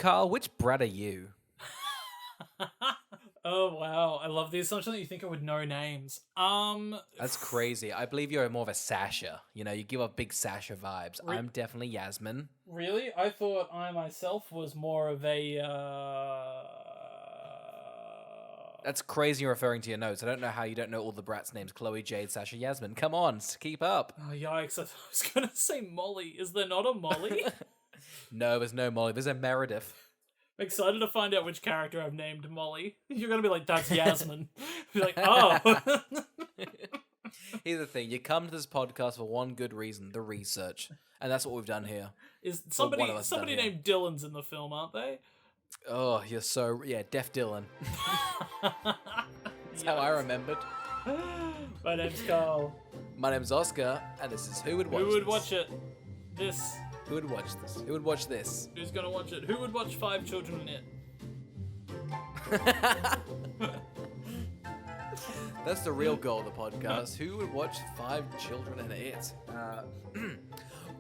Carl, which brat are you? Oh wow, I love the assumption that you think I would know names. That's crazy. I believe you're more of a Sasha. You know, you give off big Sasha vibes. Re- I'm definitely Yasmin. really? I thought I myself was more of a. That's crazy you're referring to your notes. I don't know how you don't know all the brats' names. Chloe, Jade, Sasha, Yasmin. Come on, keep up. Oh yikes! I was gonna say Molly. Is there not a Molly? No, there's no Molly. There's a Meredith. I'm excited to find out which character I've named Molly. You're gonna be like, "That's Yasmin." Be like, "Oh." Here's the thing: you come to this podcast for one good reason: the research, and that's what we've done here. Is Well, one of us somebody done here. named Dylan's in the film, aren't they? Oh, you're so Deaf Dylan. That's how I remembered. My name's Carl. My name's Oscar, and this is Who Would Watch Who would This? watch it? This. Who would watch this? Who would watch this? Who's gonna watch it? Who would watch 5 Children in It? That's the real goal of the podcast. Who would watch 5 Children in It?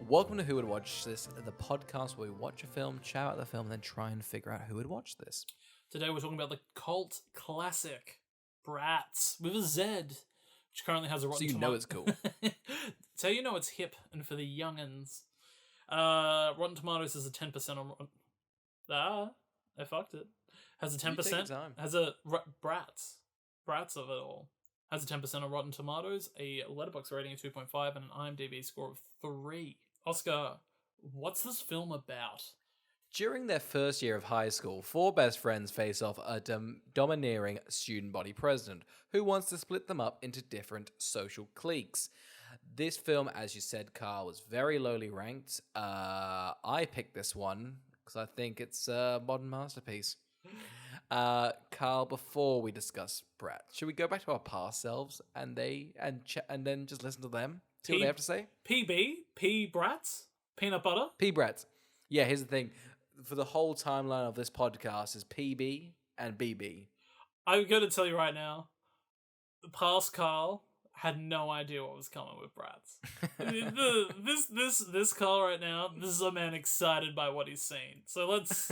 Welcome to Who Would Watch This, the podcast where we watch a film, chat about the film, and then try and figure out who would watch this. Today we're talking about the cult classic Bratz with a Z, which currently has a Rotten So you know it's cool. So you know it's hip and for the youngins. Rotten Tomatoes has a 10% on I fucked it. Has a 10%. You take your time. Has a Bratz of it all. Has a 10% on Rotten Tomatoes, a Letterboxd rating of 2.5, and an IMDb score of 3. Oscar, what's this film about? During their first year of high school, 4 best friends face off a domineering student body president who wants to split them up into different social cliques. This film, as you said, Carl, was very lowly ranked. I picked this one because I think it's a modern masterpiece. Carl, before we discuss Bratz, should we go back to our past selves and then just listen to them? See what they have to say? P Bratz? Peanut butter? P Bratz. Yeah, here's the thing. For the whole timeline of this podcast is PB and BB. I'm going to tell you right now, past Carl had no idea what was coming with Bratz. This Carl right now, this is a man excited by what he's seen. So let's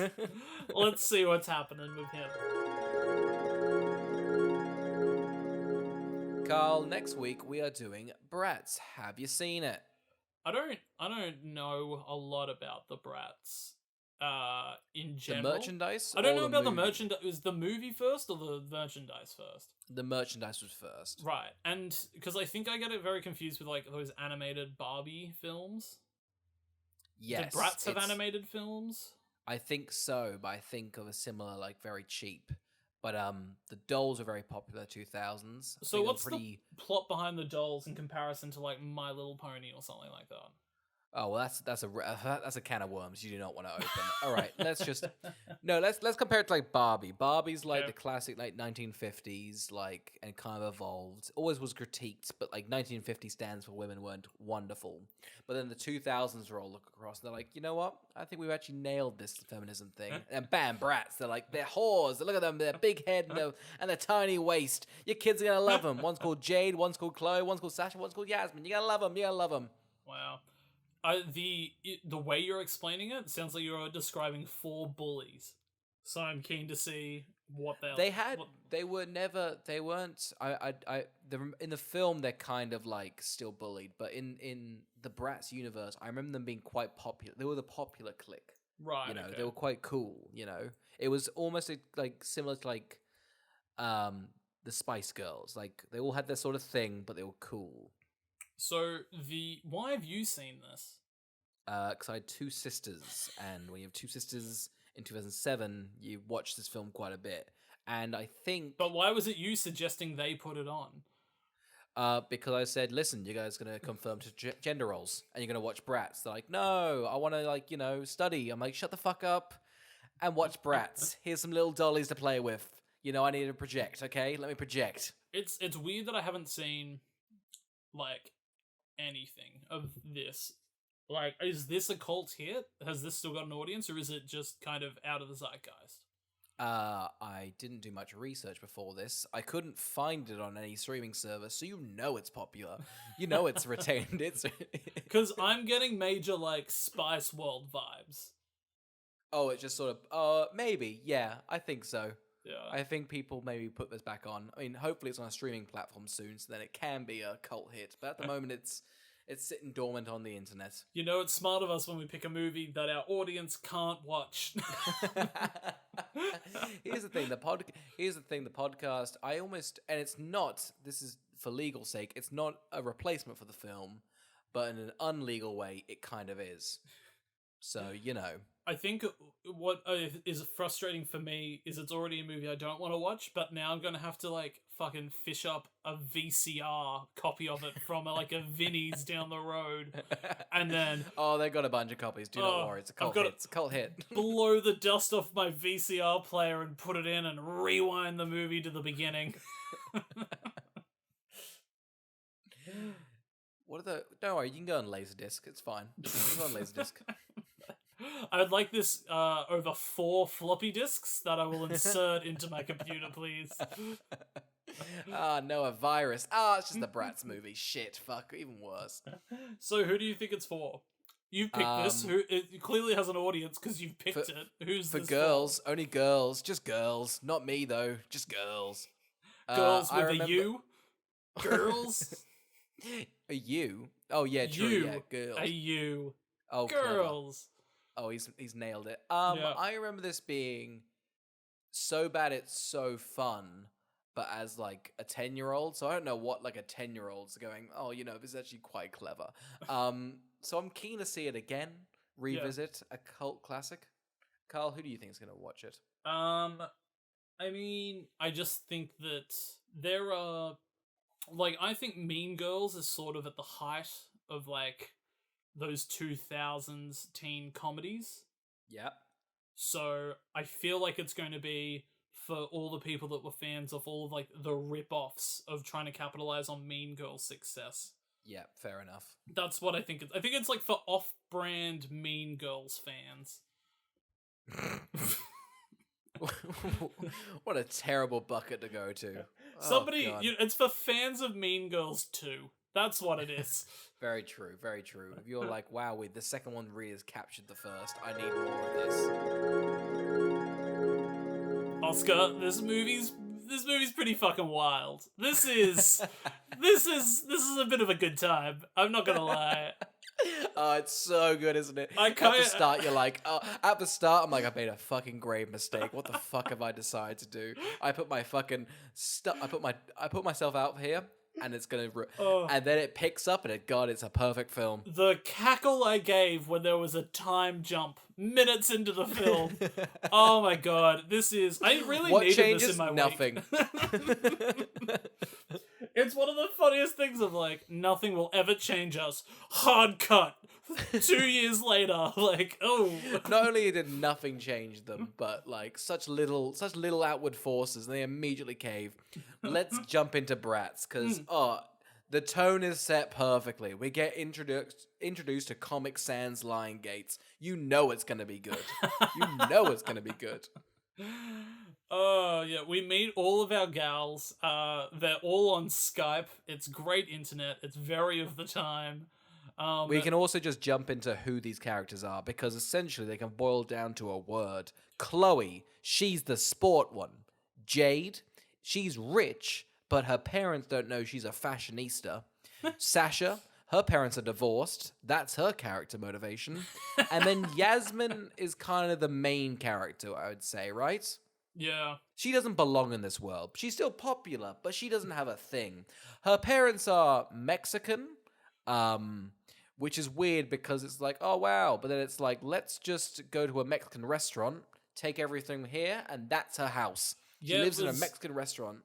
see what's happening with him. Carl, next week we are doing Bratz. Have you seen it? I don't know a lot about the Bratz. In The general, merchandise? I don't or know the about the movie? merchandise. Was the movie first or the merchandise first? The merchandise was first. Right, and because I think I get it very confused with like those animated Barbie films. Yes. Did Bratz have it's- animated films? I think so, but I think of a similar, like, very cheap. But the dolls are very popular 2000s. I So think what's pretty... the plot behind the dolls in comparison to like My Little Pony or something like that? Oh, well, that's a can of worms you do not want to open. All right, let's compare it to like Barbie. Barbie's like Yeah. the classic like 1950s, like, and kind of evolved. Always was critiqued, but like 1950 stands for women weren't wonderful. But then the 2000s roll across, and they're like, you know what? I think we've actually nailed this feminism thing. And bam, Bratz. They're like, they're whores. Look at them, their big head and their tiny waist. Your kids are gonna love them. One's called Jade, one's called Chloe, one's called Sasha, one's called Yasmin. You gotta love them. You gotta love them. Wow. The way you're explaining it sounds like you're describing 4 bullies. So I'm keen to see what They weren't. In the film, they're kind of like still bullied, but in the Bratz universe, I remember them being quite popular. They were the popular clique. right. You know, okay. they were quite cool. You know, it was almost like similar to like the Spice Girls. Like they all had their sort of thing, but they were cool. So why have you seen this? Because I had 2 sisters, and when you have 2 sisters in 2007, you watch this film quite a bit. And I think, But why was it you suggesting they put it on? because I said, listen, you guys are gonna confirm to gender roles, and you're gonna watch Bratz. They're like, no, I want to study. I'm like, shut the fuck up and watch Bratz. Here's some little dollies to play with. I need to project. Okay, let me project. It's weird that I haven't seen like anything of this. Like, is this a cult hit? Has this still got an audience, or is it just kind of out of the zeitgeist? I didn't do much research before this. I couldn't find it on any streaming service, so it's popular. It's retained. It's Because I'm getting major like Spice World vibes. Oh, it's just sort of, maybe, yeah, I think so. Yeah. I think people maybe put this back on. I mean, hopefully it's on a streaming platform soon, so then it can be a cult hit. But at the moment, it's sitting dormant on the internet. You know, it's smart of us when we pick a movie that our audience can't watch. Here's the thing: the podcast. I almost, and it's not. This is for legal sake. It's not a replacement for the film, but in an unlegal way, it kind of is. So you know. I think what is frustrating for me is it's already a movie I don't want to watch, but now I'm gonna have to like fucking fish up a VCR copy of it from like a Vinnie's down the road, and then they got a bunch of copies. Do not worry, it's a cult hit. It's a cult hit. Blow the dust off my VCR player and put it in and rewind the movie to the beginning. Don't worry, you can go on Laserdisc. It's fine. You can go on Laserdisc. I would like this over 4 floppy disks that I will insert into my computer, please. No, a virus. It's just the Bratz movie. Shit, fuck, even worse. So who do you think it's for? You've picked this. It clearly has an audience because you've picked it. Who's for this girls? Only girls. Just girls. Not me though. Just girls. Girls with a U. Girls. A U. Oh yeah, true. Yeah, girls. A U. Oh, girls. Clever. Oh, he's nailed it. I remember this being so bad it's so fun, but as like a 10-year-old, so I don't know what like a 10-year-old's going, oh, you know, this is actually quite clever. So I'm keen to see it again, revisit a cult classic. Carl, who do you think is going to watch it? I mean, I just think that there are, like, I think Mean Girls is sort of at the height of like those 2000s teen comedies. Yeah. So I feel like it's going to be for all the people that were fans of all of like the rip-offs of trying to capitalize on Mean Girls' success. Yeah, fair enough. That's what I think. I think it's like for off-brand Mean Girls fans. What a terrible bucket to go to. It's for fans of Mean Girls too. That's what it is. Very true, very true. If you're like, wow, the second one really has captured the first, I need more of this. Oscar, this movie's pretty fucking wild. This is a bit of a good time. I'm not gonna lie. Oh, it's so good, isn't it? At the start, you're like, at the start, I'm like, I made a fucking grave mistake. What the fuck have I decided to do? I put my fucking I put myself out here, and it's gonna, and then it picks up, and it's a perfect film. The cackle I gave when there was a time jump minutes into the film. Oh my god, I really what needed changes? this in my Nothing. week. It's one of the funniest things of like, nothing will ever change us. Hard cut. 2 years later, like, oh. Not only did nothing change them, but like such little outward forces, and they immediately cave. Let's jump into Bratz, because the tone is set perfectly. We get introduced to Comic Sans Lion Gates. You know it's gonna be good. You know it's gonna be good. Oh, yeah, we meet all of our gals. They're all on Skype. It's great internet. It's very of the time. We can also just jump into who these characters are, because essentially they can boil down to a word. Chloe, she's the sport one. Jade, she's rich, but her parents don't know she's a fashionista. Sasha, her parents are divorced. That's her character motivation. And then Yasmin is kind of the main character, I would say, right? Yeah. She doesn't belong in this world. She's still popular, but she doesn't have a thing. Her parents are Mexican, which is weird because it's like, oh wow, but then it's like, let's just go to a Mexican restaurant, take everything here, and that's her house. She lives in a Mexican restaurant.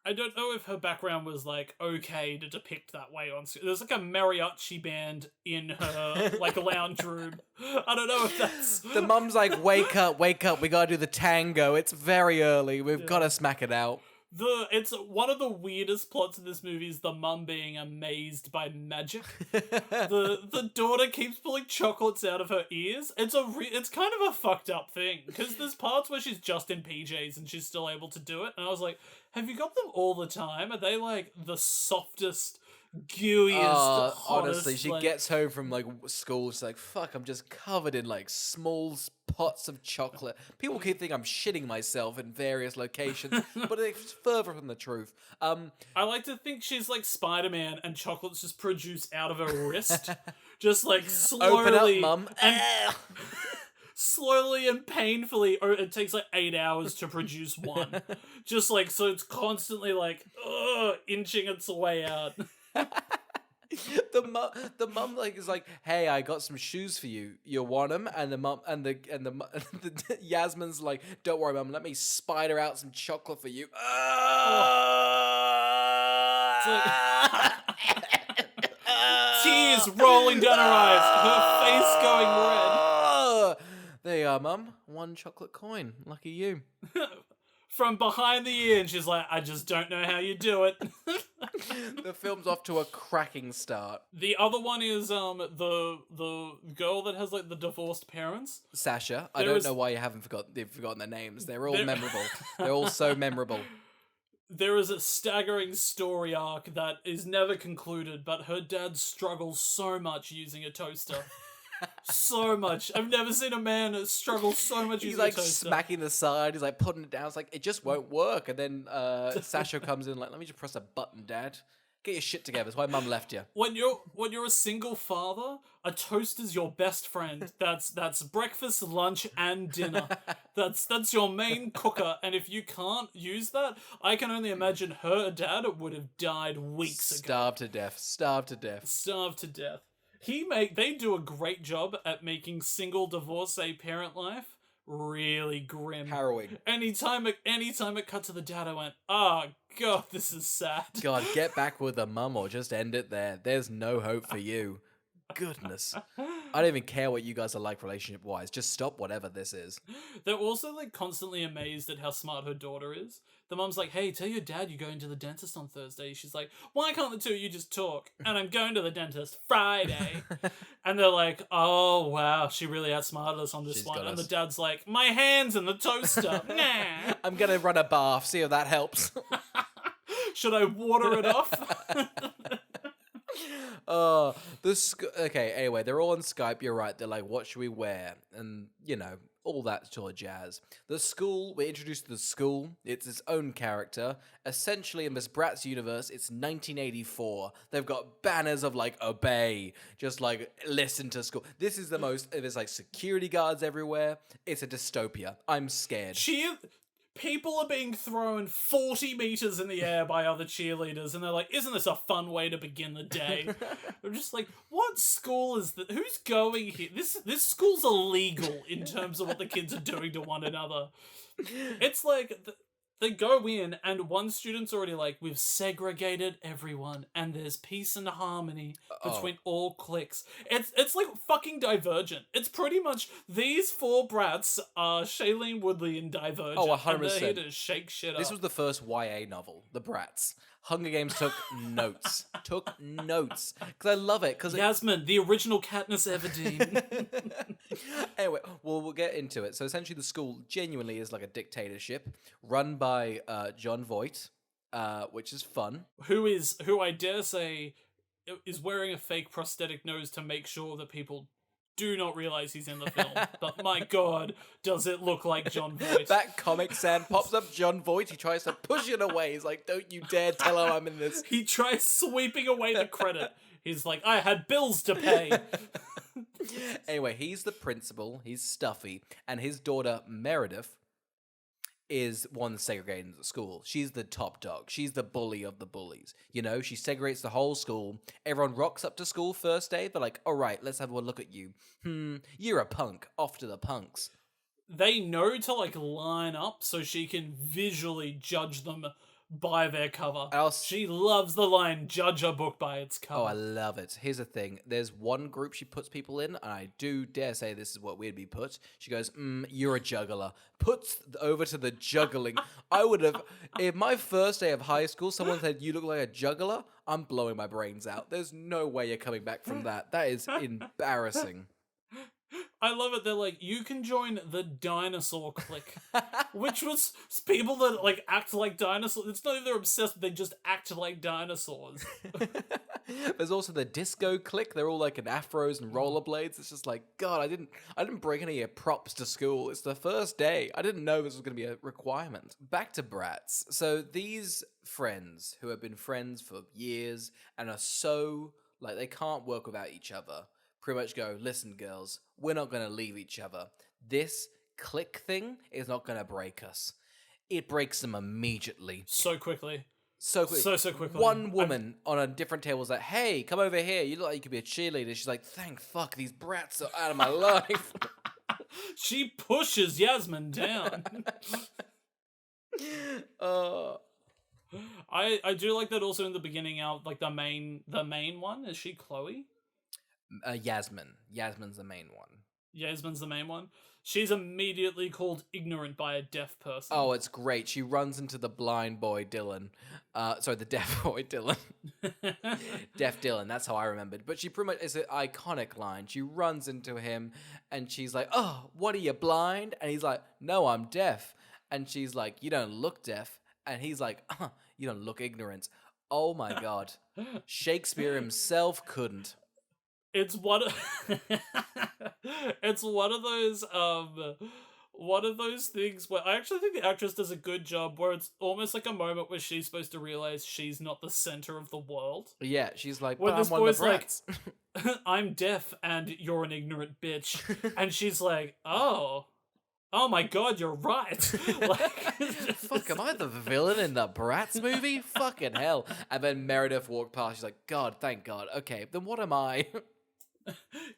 I don't know if her background was like okay to depict that way on screen. There's like a mariachi band in her like lounge room. I don't know if that's the mum's like, wake up, we gotta do the tango. It's very early. We've gotta smack it out. It's one of the weirdest plots in this movie is the mum being amazed by magic. The daughter keeps pulling chocolates out of her ears. It's kind of a fucked up thing because there's parts where she's just in PJs and she's still able to do it. And I was like, have you got them all the time? Are they like the softest gooeyest, hottest. Honestly, she like, gets home from like school. She's like, "Fuck, I'm just covered in like small pots of chocolate." People keep thinking I'm shitting myself in various locations, but it's further from the truth. I like to think she's like Spider-Man, and chocolates just produce out of her wrist, just like Open up, slowly mum. and slowly and painfully. Or it takes like 8 hours to produce one, just like so. It's constantly like inching its way out. The mum like is like, "Hey, I got some shoes for you. You want them?" And the mum the Yasmin's like, "Don't worry, mum. Let me spider out some chocolate for you." It's like tears rolling down her eyes, her face going red. There you are, mum. One chocolate coin. Lucky you. From behind the ear, and she's like, "I just don't know how you do it." The film's off to a cracking start. The other one is the girl that has like the divorced parents. Sasha. I There don't is- know why you've forgotten their names. They're all There- memorable. They're all so memorable. There is a staggering story arc that is never concluded, but her dad struggles so much using a toaster. So much. I've never seen a man struggle so much He's using like a toaster. smacking the side. He's like putting it down. It's like, it just won't work. And then Sasha comes in like, "Let me just press a button, Dad. Get your shit together. That's why Mum left you." When you're a single father, a toaster's your best friend. That's breakfast, lunch, and dinner. That's your main cooker. And if you can't use that, I can only imagine her dad would have died weeks ago. Starved to death. Starved to death. Starved to death. They do a great job at making single divorcee parent life really grim. Harrowing. Anytime it cut to the dad, I went, "Oh God, this is sad." God, get back with the mum or just end it there. There's no hope for you. Goodness. I don't even care what you guys are like relationship wise. Just stop whatever this is. They're also like constantly amazed at how smart her daughter is. The mom's like, "Hey, tell your dad you're going to the dentist on Thursday." She's like, "Why can't the two of you just talk?" "And I'm going to the dentist Friday." And they're like, "Oh wow, she really outsmarted us on this She's one." got And us. the dad's like, "My hand's in the toaster." Nah. I'm gonna run a bath, see if that helps. Should I water it off? Okay, anyway, they're all on Skype, you're right. They're like, "What should we wear?" And, all that sort of jazz. The school, we're introduced to the school. It's its own character. Essentially, in Miss Bratz universe, it's 1984. They've got banners of, like, obey. Just, like, listen to school. This is the most, there's, like, security guards everywhere. It's a dystopia. I'm scared. People are being thrown 40 meters in the air by other cheerleaders, and they're like, "Isn't this a fun way to begin the day?" I'm just like, what school is that? Who's going here? This school's illegal in terms of what the kids are doing to one another. It's like they go in, and one student's already like, "We've segregated everyone, and there's peace and harmony between all cliques." It's like fucking Divergent. It's pretty much these four brats are Shailene Woodley in Divergent. Oh, 100%. And they're here to shake shit This up. was the first YA novel, The Bratz. Hunger Games took notes. Because I love it. Because Yasmin, the original Katniss Everdeen. Anyway, we'll get into it. So essentially, the school genuinely is like a dictatorship run by John Voight, which is fun. who I dare say is wearing a fake prosthetic nose to make sure that people do not realize he's in the film. But my God, does it look like John Voight? That Comic Sans pops up John Voight. He tries to push it away. He's like, "Don't you dare tell him I'm in this." He tries sweeping away the credit. He's like, "I had bills to pay." Anyway, he's the principal. He's stuffy. And his daughter, Meredith, is one segregated into the school. She's the top dog. She's the bully of the bullies. She segregates the whole school. Everyone rocks up to school first day. They're like, "All right, let's have a look at you. You're a punk. Off to the punks." They know to like line up so she can visually judge them by their cover. She loves the line, "Judge a book by its cover." Oh, I love it. Here's the thing. There's one group she puts people in, and I do dare say this is what we'd be put. She goes, "You're a juggler." Puts over to the juggling. I would have, in my first day of high school, someone said, "You look like a juggler." I'm blowing my brains out. There's no way you're coming back from that. That is embarrassing. I love it. They're like, "You can join the dinosaur clique," which was people that like act like dinosaurs. It's not even they're obsessed; they just act like dinosaurs. There's also the disco clique. They're all like in afros and rollerblades. It's just like, God, I didn't bring any props to school. It's the first day. I didn't know this was going to be a requirement. Back to Bratz. So these friends who have been friends for years and are so like they can't work without each other. Pretty much go, listen, girls, we're not going to leave each other. This clique thing is not going to break us. It breaks them immediately. So quickly. So quickly. So quickly. One woman on a different table was like, hey, come over here. You look like you could be a cheerleader. She's like, thank fuck, these brats are out of my life. She pushes Yasmin down. I do like that also in the beginning out, like the main one. Is she Chloe? Yasmin. Yasmin's the main one. Yasmin's the main one. She's immediately called ignorant by a deaf person. Oh, it's great. She runs into the blind boy Dylan. Sorry, the deaf boy Dylan. Deaf Dylan, that's how I remembered. But she pretty much, it's an iconic line. She runs into him and she's like, oh, what are you, blind? And he's like, no, I'm deaf. And she's like, you don't look deaf. And he's like, you don't look ignorant. Oh my God. Shakespeare himself couldn't. It's one it's one of those things where I actually think the actress does a good job where it's almost like a moment where she's supposed to realize she's not the center of the world. Yeah, she's like, when but this I'm one of boy's the brats. like, I'm deaf and you're an ignorant bitch. And she's like, oh my God, you're right. Like, fuck, am I the villain in the Bratz movie? Fucking hell. And then Meredith walked past. She's like, God, thank God. Okay, then what am I?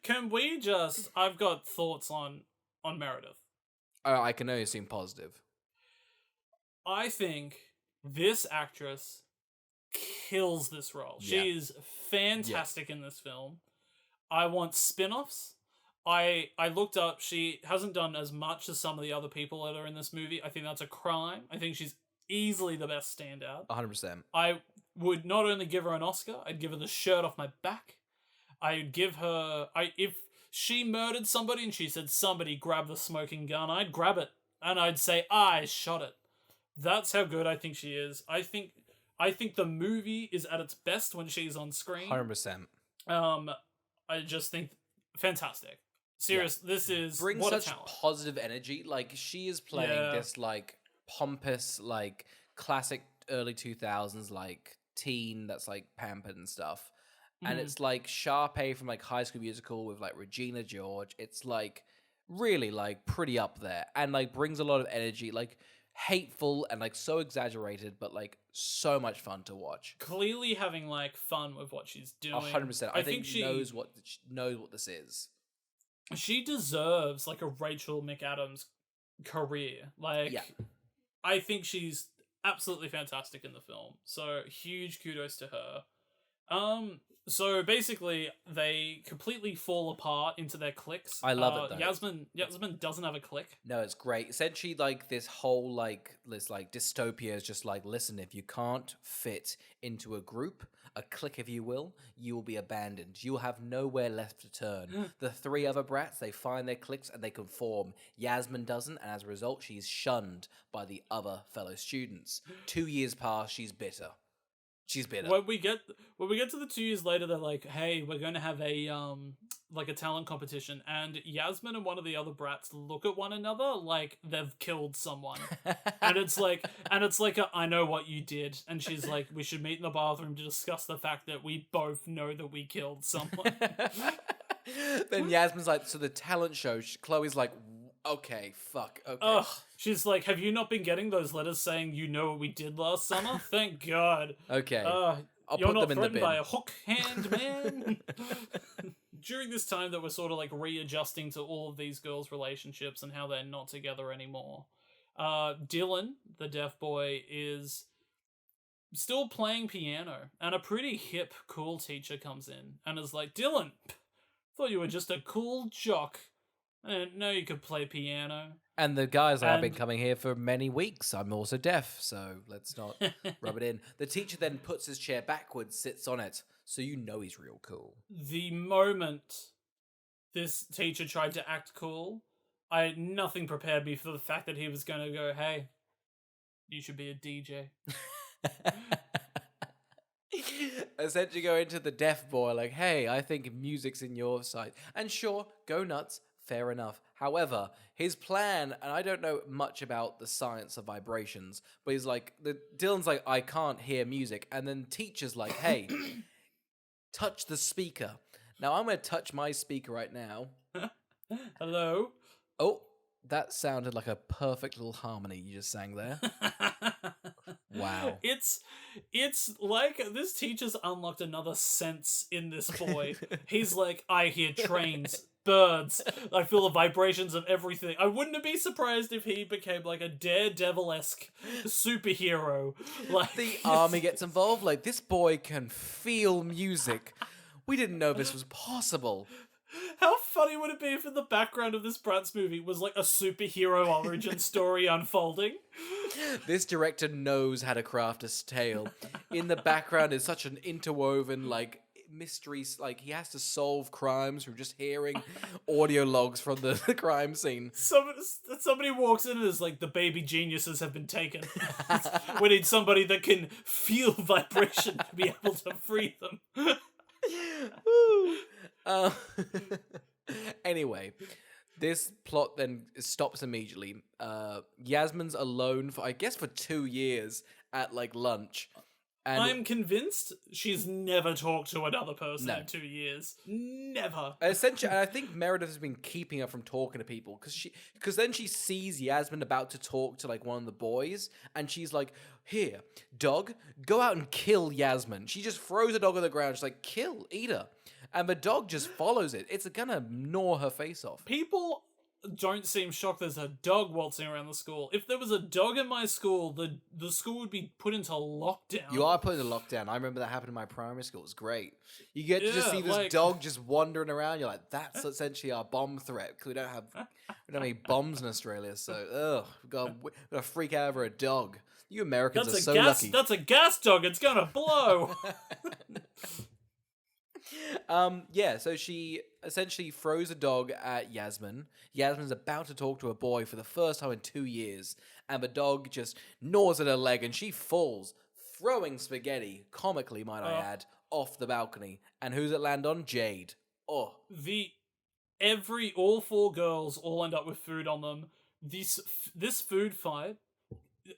Can we just... I've got thoughts on Meredith. I can only assume positive. I think this actress kills this role. Yeah. She's fantastic in this film. I want spin-offs. I looked up, she hasn't done as much as some of the other people that are in this movie. I think that's a crime. I think she's easily the best standout. 100%. I would not only give her an Oscar, I'd give her the shirt off my back. I'd give her... if she murdered somebody and she said, somebody grab the smoking gun, I'd grab it. And I'd say, I shot it. That's how good I think she is. I think the movie is at its best when she's on screen. 100%. I just think... Fantastic. Serious, This is... Brings what such a talent. positive energy. Like, she is playing this, like, pompous, like, classic early 2000s, like, teen that's, like, pampered and stuff. And it's like Sharpay from like High School Musical with like Regina George. It's like really like pretty up there and like brings a lot of energy, like hateful and like so exaggerated, but like so much fun to watch. Clearly having like fun with what she's doing. 100%. I think she knows what this is. She deserves like a Rachel McAdams career. Like, I think she's absolutely fantastic in the film. So huge kudos to her. So basically, they completely fall apart into their cliques. I love it, though. Yasmin doesn't have a clique. No, it's great. Essentially, like, this whole, this dystopia is just like, listen, if you can't fit into a group, a clique, if you will be abandoned. You will have nowhere left to turn. The three other brats, they find their cliques and they conform. Yasmin doesn't, and as a result, she's shunned by the other fellow students. 2 years pass, she's bitter. She's bitter. When we get to the 2 years later, they're like, "Hey, we're going to have a like a talent competition," and Yasmin and one of the other brats look at one another like they've killed someone, and it's like I know what you did, and she's like, "We should meet in the bathroom to discuss the fact that we both know that we killed someone." Then Yasmin's like, "So the talent show." Chloe's like, "Okay, fuck, okay." Ugh. She's like, have you not been getting those letters saying you know what we did last summer? Thank God. Okay. I'll put them in the bin. by a hook hand, man. During this time that we're sort of like readjusting to all of these girls' relationships and how they're not together anymore, Dylan, the deaf boy, is still playing piano, and a pretty hip, cool teacher comes in and is like, Dylan, thought you were just a cool jock. I didn't know you could play piano. And the guy's like, I've been coming here for many weeks. I'm also deaf, so let's not rub it in. The teacher then puts his chair backwards, sits on it, so you know he's real cool. The moment this teacher tried to act cool, nothing prepared me for the fact that he was going to go, hey, you should be a DJ. essentially going to the deaf boy like, hey, I think music's in your sight. And sure, go nuts, fair enough. However, his plan, and I don't know much about the science of vibrations, but he's like, Dylan's like, I can't hear music. And then teacher's like, hey, touch the speaker. Now I'm going to touch my speaker right now. Hello? Oh, that sounded like a perfect little harmony you just sang there. Wow. It's like this teacher's unlocked another sense in this boy. He's like, I hear trains, birds, I feel the vibrations of everything. I wouldn't be surprised if he became like a Daredevil-esque superhero. Like The army gets involved. Like, this boy can feel music. We didn't know this was possible. How funny would it be if in the background of this Bratz movie was like a superhero origin story unfolding? This director knows how to craft a tale. In the background is such an interwoven, like, mystery. Like, he has to solve crimes from just hearing audio logs from the crime scene. Somebody walks in and is like, the baby geniuses have been taken. We need somebody that can feel vibration to be able to free them. Anyway, this plot then stops immediately. Yasmin's alone for, I guess, for 2 years at like lunch. And I'm convinced she's never talked to another person No. in 2 years. Never. essentially, and I think Meredith has been keeping her from talking to people because then she sees Yasmin about to talk to like one of the boys, and she's like, "Here, dog, go out and kill Yasmin." She just throws the dog on the ground. She's like, "Kill, eat her," and the dog just follows it. It's gonna gnaw her face off. People don't seem shocked there's a dog waltzing around the school. If there was a dog in my school, the school would be put into lockdown. You are put in a lockdown. I remember that happened in my primary school. It's great. You get to just Yeah, see this like- dog just wandering around. You're like, that's essentially our bomb threat because we don't have any bombs in Australia. So, we gotta freak out over a dog. You Americans That's are a so gas. lucky. That's a gas dog. It's gonna blow. Yeah, so she essentially throws a dog at Yasmin. Yasmin's about to talk to a boy for the first time in 2 years, and the dog just gnaws at her leg and she falls, throwing spaghetti, comically might I add, off the balcony. And who's it land on? Jade. Oh. All 4 girls all end up with food on them. This food fight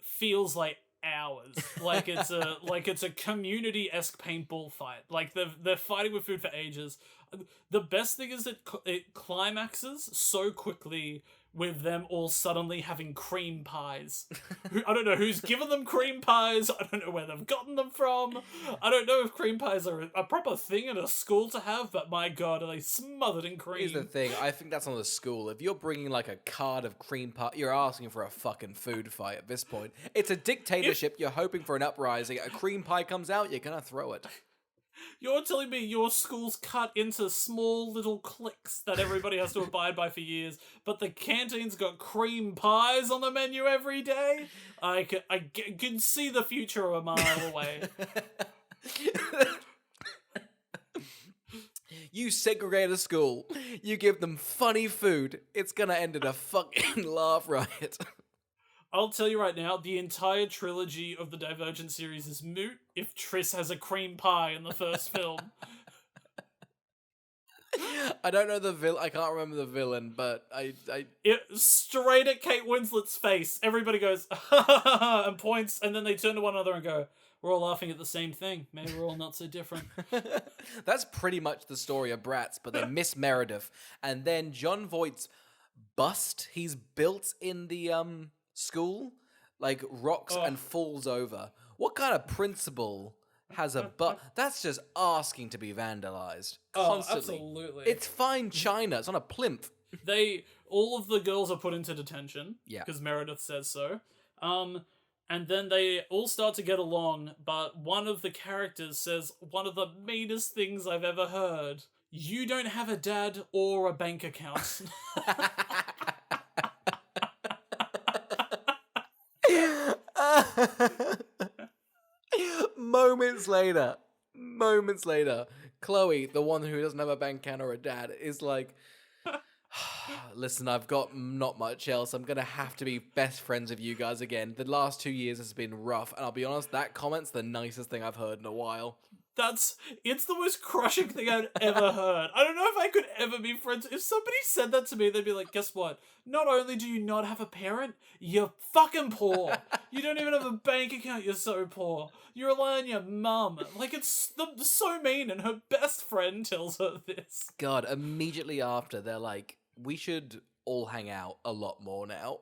feels like hours. Like it's a community-esque paintball fight. Like they're fighting with food for ages. The best thing is it climaxes so quickly with them all suddenly having cream pies. I don't know who's given them cream pies. I don't know where they've gotten them from. I don't know if cream pies are a proper thing in a school to have, but my god, are they smothered in cream. Here's the thing, I think that's on the school. If you're bringing like a card of cream pie, you're asking for a fucking food fight at this point. It's a dictatorship, you're hoping for an uprising. A cream pie comes out, you're gonna throw it. You're telling me your school's cut into small little cliques that everybody has to abide by for years, but the canteen's got cream pies on the menu every day? I can see the future a mile away. You segregate a school, you give them funny food, it's gonna end in a fucking laugh riot. I'll tell you right now, the entire trilogy of the Divergent series is moot if Triss has a cream pie in the first film. I don't know the villain. I can't remember the villain, but Straight at Kate Winslet's face. Everybody goes, and points, and then they turn to one another and go, we're all laughing at the same thing. Maybe we're all not so different. That's pretty much the story of Bratz, but they miss Meredith. And then John Voight's bust he's built in the school, like, rocks and falls over. What kind of principal has a That's just asking to be vandalized constantly. Oh, absolutely. It's fine china. It's on a plinth. All of the girls are put into detention. Yeah. Because Meredith says so. And then they all start to get along, but one of the characters says one of the meanest things I've ever heard. You don't have a dad or a bank account. Moments later, Chloe, the one who doesn't have a bank account or a dad, is like, listen, I've got not much else. I'm going to have to be best friends with you guys again. The last 2 years has been rough, and I'll be honest, that comment's the nicest thing I've heard in a while. It's the most crushing thing I'd ever heard. I don't know if I could ever be friends. If somebody said that to me, they'd be like, guess what? Not only do you not have a parent, you're fucking poor. You don't even have a bank account, you're so poor. You rely on your mum. Like, it's so mean, and her best friend tells her this. God, immediately after, they're like, we should all hang out a lot more now.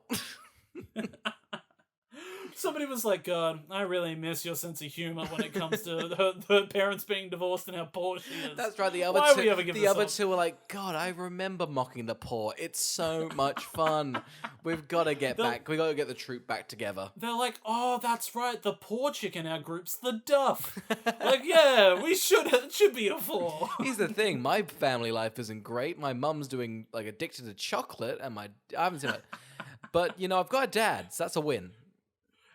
Somebody was like, God, I really miss your sense of humor when it comes to her parents being divorced and how poor she is. That's right. The Why other would we ever give the this other up? two were like, God, I remember mocking the poor. It's so much fun. We've got to get back. We got to get the troop back together. They're like, oh, that's right. The poor chick in our group's the Duff. Like, yeah, it should be a 4. Here's the thing: my family life isn't great. My mum's doing like addicted to chocolate, and I haven't seen it. But you know, I've got a dad, so that's a win.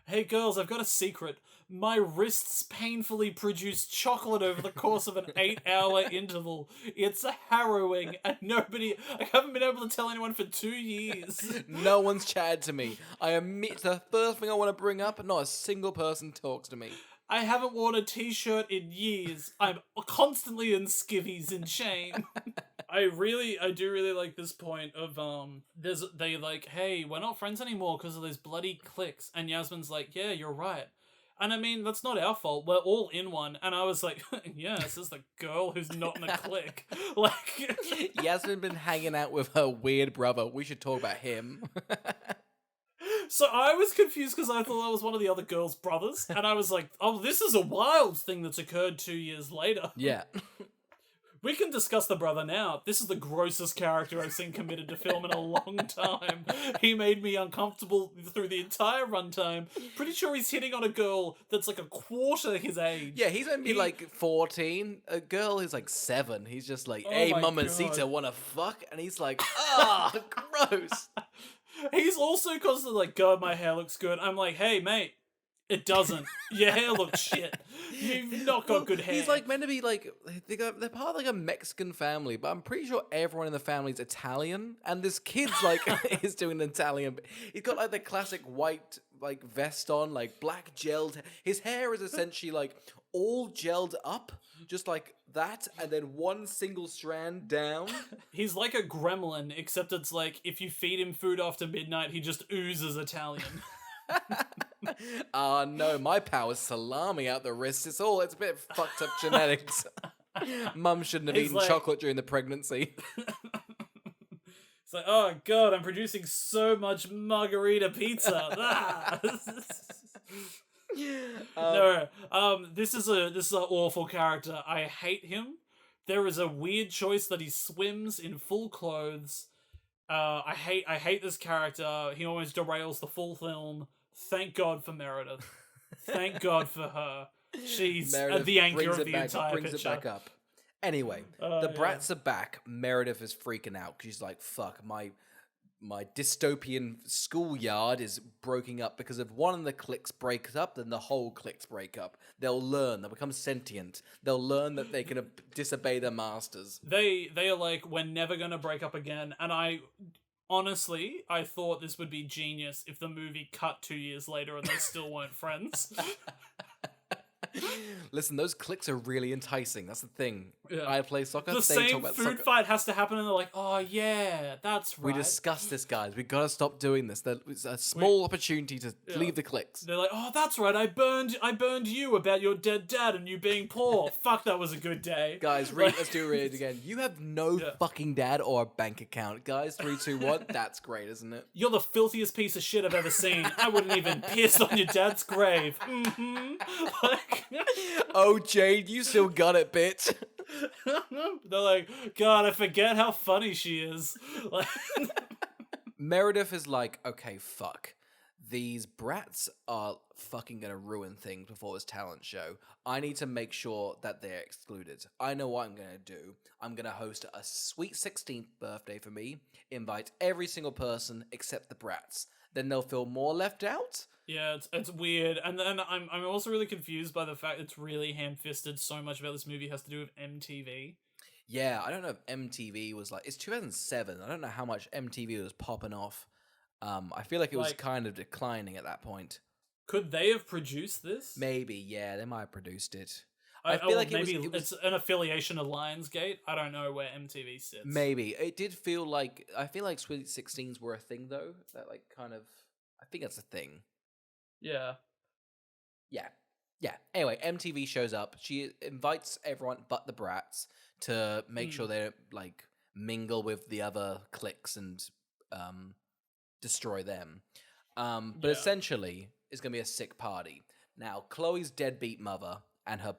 Hey girls, I've got a secret. My wrists painfully produce chocolate over the course of an 8-hour interval. It's harrowing, and I haven't been able to tell anyone for 2 years. No one's chatted to me. I admit the first thing I want to bring up, and not a single person talks to me. I haven't worn a t-shirt in years. I'm constantly in skivvies in shame. I do really like this point of they like, hey, we're not friends anymore because of those bloody cliques, and Yasmin's like, yeah, you're right. And I mean, that's not our fault. We're all in one. And I was like, yeah, this is the girl who's not in a clique. Like, Yasmin been hanging out with her weird brother. We should talk about him. so I was confused because I thought that was one of the other girls' brothers. And I was like, oh, this is a wild thing that's occurred 2 years later. Yeah. We can discuss the brother now. This is the grossest character I've seen committed to film in a long time. He made me uncomfortable through the entire runtime. Pretty sure he's hitting on a girl that's like a quarter his age. Yeah, he's only like 14. A girl is like 7. He's just like, hey, Mamacita, wanna fuck? And he's like, ah, gross. He's also constantly like, God, my hair looks good. I'm like, hey, mate. It doesn't. Your hair looks shit. You've not got good hair. He's like meant to be like they're part of like a Mexican family, but I'm pretty sure everyone in the family is Italian, and this kid's like is doing an Italian. He's got like the classic white like vest on, like black gelled. His hair is essentially like all gelled up, just like that, and then one single strand down. He's like a gremlin, except it's like if you feed him food after midnight, he just oozes Italian. No, my power's salami out the wrist. It's a bit fucked up genetics. Mum shouldn't have eaten chocolate during the pregnancy. It's like, oh God, I'm producing so much margarita pizza. This is an awful character. I hate him. There is a weird choice that he swims in full clothes. I hate this character. He almost derails the full film. Thank God for Meredith. Thank God for her. She's the anchor of the entire picture. Brings it back up. Anyway, the Bratz are back. Meredith is freaking out. She's like, fuck, my dystopian schoolyard is breaking up because if one of the cliques breaks up, then the whole cliques break up. They'll learn. They'll become sentient. They'll learn that they can disobey their masters. They are like, we're never going to break up again. And honestly, I thought this would be genius if the movie cut 2 years later and they still weren't friends. Listen, those cliques are really enticing. That's the thing. Yeah. I play soccer. The same food fight has to happen, and they're like, "Oh yeah, that's right." We discussed this, guys. We gotta stop doing this. It's a small opportunity to leave the cliques. They're like, "Oh, that's right. I burned you about your dead dad and you being poor. Fuck, that was a good day." Guys, let's do it again. You have no fucking dad or a bank account, guys. 3, 2, 1. That's great, isn't it? You're the filthiest piece of shit I've ever seen. I wouldn't even piss on your dad's grave. Oh, Jade, you still got it, bitch. They're like, God, I forget how funny she is. Meredith is like, okay, fuck. These brats are fucking gonna ruin things before this talent show. I need to make sure that they're excluded. I know what I'm gonna do. I'm gonna host a sweet 16th birthday for me, invite every single person except the brats. Then they'll feel more left out. Yeah, it's weird, and then I'm also really confused by the fact it's really ham-fisted. So much about this movie has to do with MTV. Yeah, I don't know if MTV was like, it's 2007. I don't know how much MTV was popping off. I feel like it was kind of declining at that point. Could they have produced this? Maybe, yeah, they might have produced it. I feel like maybe it was it's an affiliation of Lionsgate. I don't know where MTV sits. maybe it did feel like I feel like Sweet 16s were a thing though. That like kind of I think that's a thing. Yeah. Yeah. Yeah. Anyway, MTV shows up. She invites everyone but the Bratz to make sure they don't like mingle with the other cliques and destroy them. But essentially, it's gonna be a sick party. Now, Chloe's deadbeat mother and her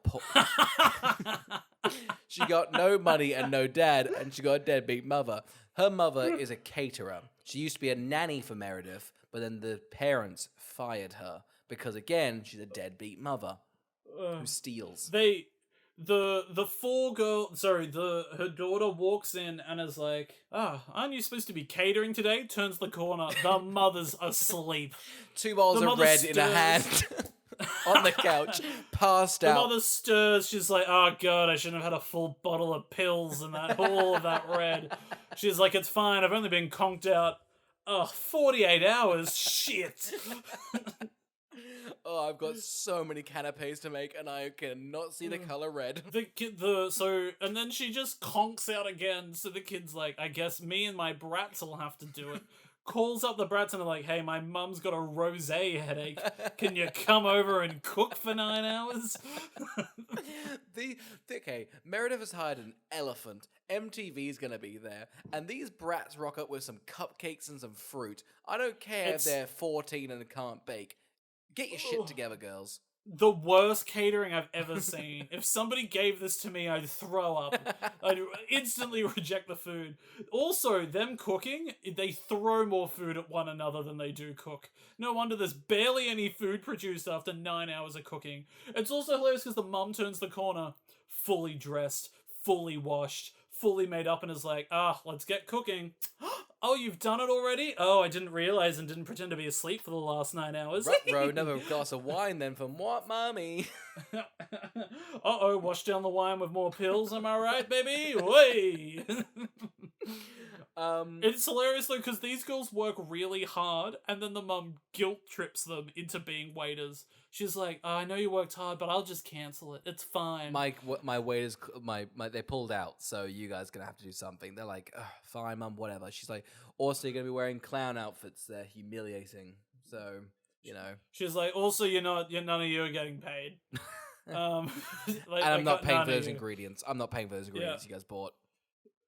she got no money and no dad, and she got a deadbeat mother. Her mother is a caterer. She used to be a nanny for Meredith, but then the parents fired her because, again, she's a deadbeat mother who steals. The her daughter walks in and is like, aren't you supposed to be catering today? Turns the corner, the mother's asleep. 2 bowls of red in a hand. On the couch, passed out. The mother stirs. She's like, "Oh god, I shouldn't have had a full bottle of pills and all of that red." She's like, "It's fine. I've only been conked out 48 hours. Shit." Oh, I've got so many canapes to make, and I cannot see the color red. And then she just conks out again. So the kid's like, "I guess me and my brats will have to do it." Calls up the Bratz and are like, "Hey, my mum's got a rosé headache. Can you come over and cook for 9 hours?" Okay, Meredith has hired an elephant. MTV's gonna be there, and these brats rock up with some cupcakes and some fruit. I don't care if they're 14 and can't bake. Get your shit together, girls. The worst catering I've ever seen. If somebody gave this to me, I'd throw up. I'd instantly reject the food. Also, them cooking, they throw more food at one another than they do cook. No wonder there's barely any food produced after 9 hours of cooking. It's also hilarious because the mum turns the corner, fully dressed, fully washed, fully made up, and is like, let's get cooking. Oh, you've done it already? Oh, I didn't realize and didn't pretend to be asleep for the last 9 hours. Ruh-roh, another glass of wine then from what, mommy? Uh-oh, wash down the wine with more pills, am I right, baby? Way! It's hilarious though, because these girls work really hard, and then the mum guilt trips them into being waiters. She's like, I know you worked hard, but I'll just cancel it. It's fine. My waiters, they pulled out, so you guys gonna have to do something. They're like, fine, mum, whatever. She's like, also you're gonna be wearing clown outfits. They're humiliating. So, you know. She's like, also none of you are getting paid. And I'm not paying for those ingredients. I'm not paying for those ingredients you guys bought.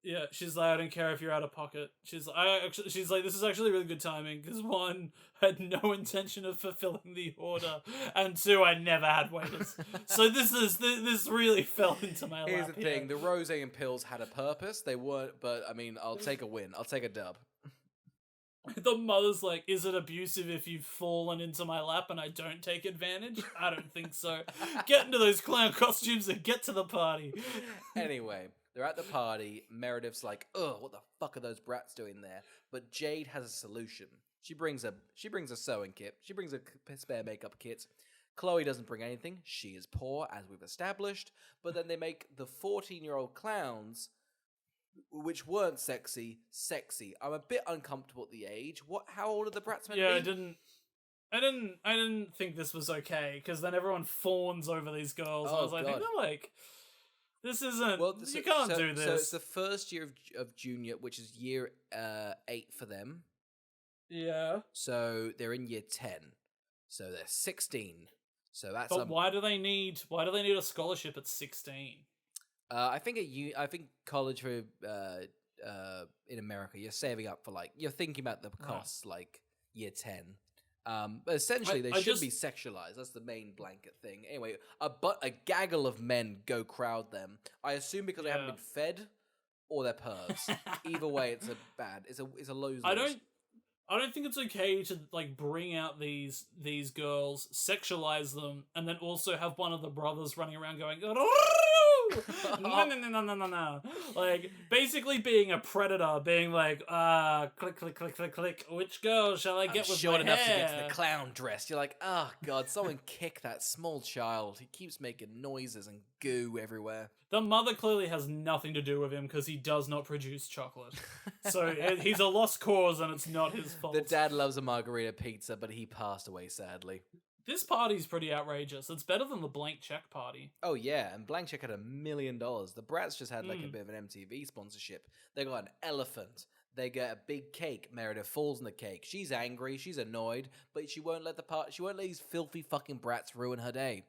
Yeah, she's like, I don't care if you're out of pocket. She's like, this is actually really good timing because 1, I had no intention of fulfilling the order, and 2, I never had waiters. So this really fell into my lap. Here's the thing: the rosé and pills had a purpose. They weren't, but I mean, I'll take a win. I'll take a dub. The mother's like, is it abusive if you've fallen into my lap and I don't take advantage? I don't think so. Get into those clown costumes and get to the party. Anyway. They're at the party. Meredith's like, "Ugh, what the fuck are those brats doing there?" But Jade has a solution. She brings a sewing kit. She brings a spare makeup kit. Chloe doesn't bring anything. She is poor, as we've established. But then they make the 14-year-old clowns, which weren't sexy. I'm a bit uncomfortable at the age. How old are the brats meant to be? I didn't think this was okay because then everyone fawns over these girls. I was like, they're like. This isn't. Well, you can't do this. So it's the first year of junior, which is year 8 for them. Yeah. So they're in year 10. So they're 16. So that's. But why do they need a scholarship at 16? I think college for in America, you're saving up for you're thinking about the costs year 10. But essentially, they should be sexualized. That's the main blanket thing. Anyway, a gaggle of men go crowd them. I assume because they haven't been fed, or they're pervs. Either way, it's a lose. I don't think it's okay to bring out these girls, sexualize them, and then also have one of the brothers running around going, no. Basically being a predator, being click, click, click, click, click. Which girl shall I get with short my enough hair? to get to the clown dress. You're like, oh god, someone kick that small child. He keeps making noises and goo everywhere. The mother clearly has nothing to do with him because he does not produce chocolate. So he's a lost cause and it's not his fault. The dad loves a margarita pizza, but he passed away sadly. This party's pretty outrageous. It's better than the blank check party. Oh yeah, and Blank Check had $1 million. The Bratz just had like a Mm. bit of an MTV sponsorship. They got an elephant. They get a big cake. Meredith falls in the cake. She's angry. She's annoyed, but she won't let She won't let these filthy fucking brats ruin her day.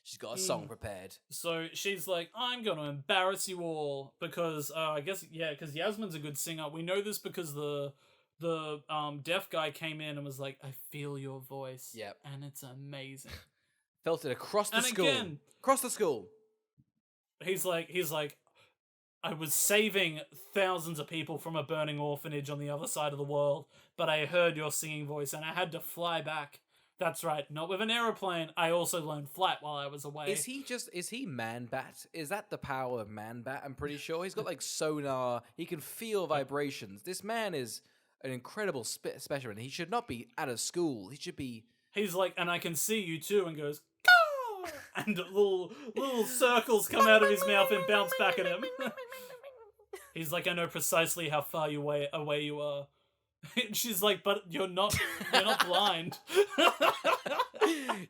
She's got a song prepared. So she's like, I'm going to embarrass you all because I guess, yeah, because Yasmin's a good singer. We know this because the deaf guy came in and was like, I feel your voice. Yep. And it's amazing. Felt it across the And school. again, across the school. He's like, I was saving thousands of people from a burning orphanage on the other side of the world, but I heard your singing voice and I had to fly back. That's right, not with an aeroplane. I also learned flight while I was away. Is he Man Bat? Is that the power of Man Bat? I'm pretty sure. He's got like sonar. He can feel vibrations. This man is an incredible specimen. He should not be out of school. He should be... He's like, and I can see you too, and goes, Caw! And little circles come out of his mouth and bounce back at him. He's like, I know precisely how far away you are. She's like, but you're not blind.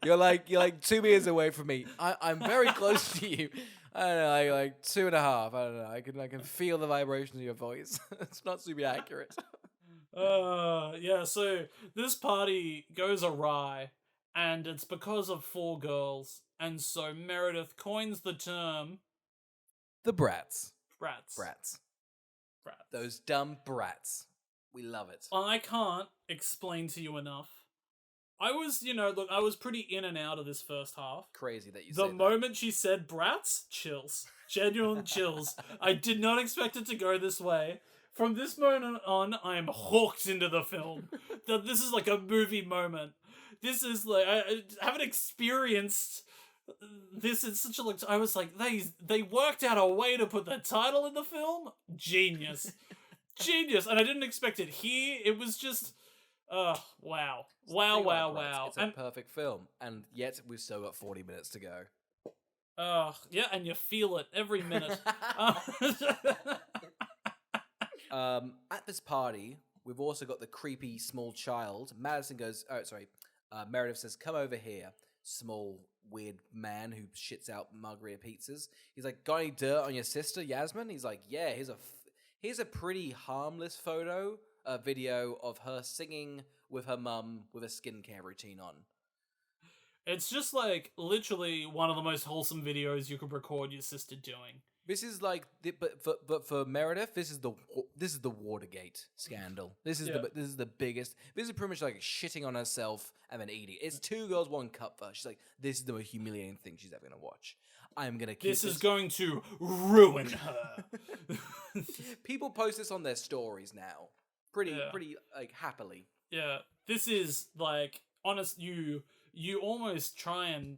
You're like 2 meters away from me. I'm very close to you. I don't know, like 2.5. I don't know. I can feel the vibrations of your voice. It's not super accurate. Yeah, so this party goes awry, and it's because of 4 girls, and so Meredith coins the term... The Bratz. Bratz. Those dumb brats. We love it. I can't explain to you enough. I was pretty in and out of this first half. Crazy that you said that. The moment she said brats, chills. Genuine chills. I did not expect it to go this way. From this moment on, I am hooked into the film. That this is like a movie moment. This is like, I haven't experienced this in such a I was like, they worked out a way to put the title in the film. Genius. Genius. And I didn't expect it here. It was just, wow. Wow. It's a perfect film. And yet we've still got 40 minutes to go. Yeah, and you feel it every minute. At this party, we've also got the creepy small child. Meredith says, come over here, small, weird man who shits out margarita pizzas. He's like, got any dirt on your sister, Yasmin? He's like, yeah, here's a pretty harmless video of her singing with her mum with a skincare routine on. It's just like literally one of the most wholesome videos you could record your sister doing. This is like, but for Meredith, this is the Watergate scandal. This is the biggest. This is pretty much like shitting on herself and then eating. It's 2 girls, 1 cup for her. She's like, this is the most humiliating thing she's ever gonna watch. I'm gonna keep this is going to ruin her. People post this on their stories now, pretty like happily. Yeah, this is like honest. You almost try and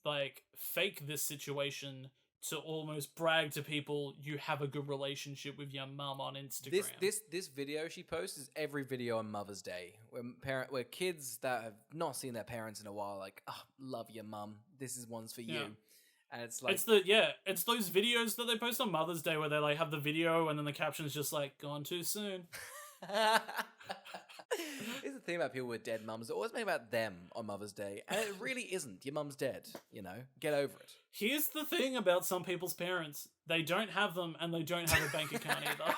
like fake this situation to almost brag to people you have a good relationship with your mum on Instagram. This video she posts is every video on Mother's Day, where kids that have not seen their parents in a while, like, oh, love your mum. This is one's for you. And it's like it's those videos that they post on Mother's Day where they like have the video and then the caption's just like, gone too soon. Here's the thing about people with dead mums. They're always made about them on Mother's Day. And it really isn't. Your mum's dead, Get over it. Here's the thing about some people's parents. They don't have them and they don't have a bank account either.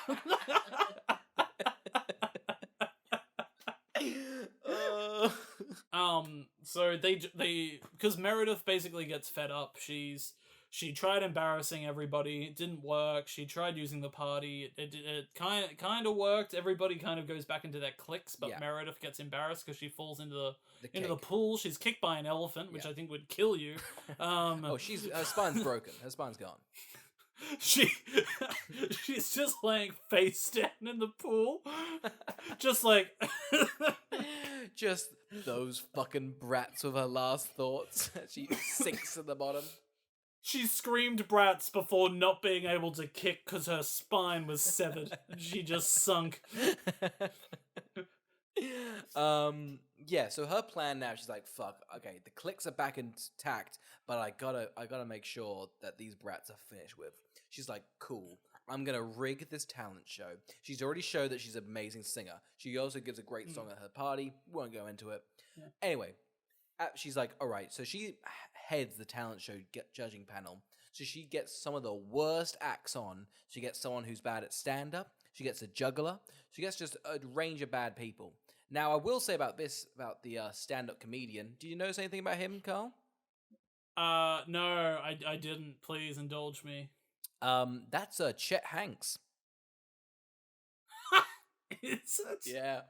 So they because Meredith basically gets fed up. She tried embarrassing everybody. It didn't work. She tried using the party. It kind of worked. Everybody kind of goes back into their cliques, but Meredith gets embarrassed because she falls into the pool. She's kicked by an elephant, which I think would kill you. Her spine's broken. Her spine's gone. She's just laying face down in the pool, just like just those fucking brats with her last thoughts. She sinks at the bottom. She screamed Bratz before not being able to kick because her spine was severed. She just sunk. So her plan now, she's like, fuck, okay, the clicks are back intact, but I gotta make sure that these brats are finished with. She's like, cool, I'm gonna rig this talent show. She's already showed that she's an amazing singer. She also gives a great song at her party. We won't go into it. Yeah. Anyway, she's like, all right, so she heads the talent show judging panel. So she gets some of the worst acts on. She gets someone who's bad at stand-up. She gets a juggler. She gets just a range of bad people. Now, I will say about the stand-up comedian. Did you notice anything about him, Carl? No, I didn't. Please indulge me. That's Chet Hanks. Is it? Yeah.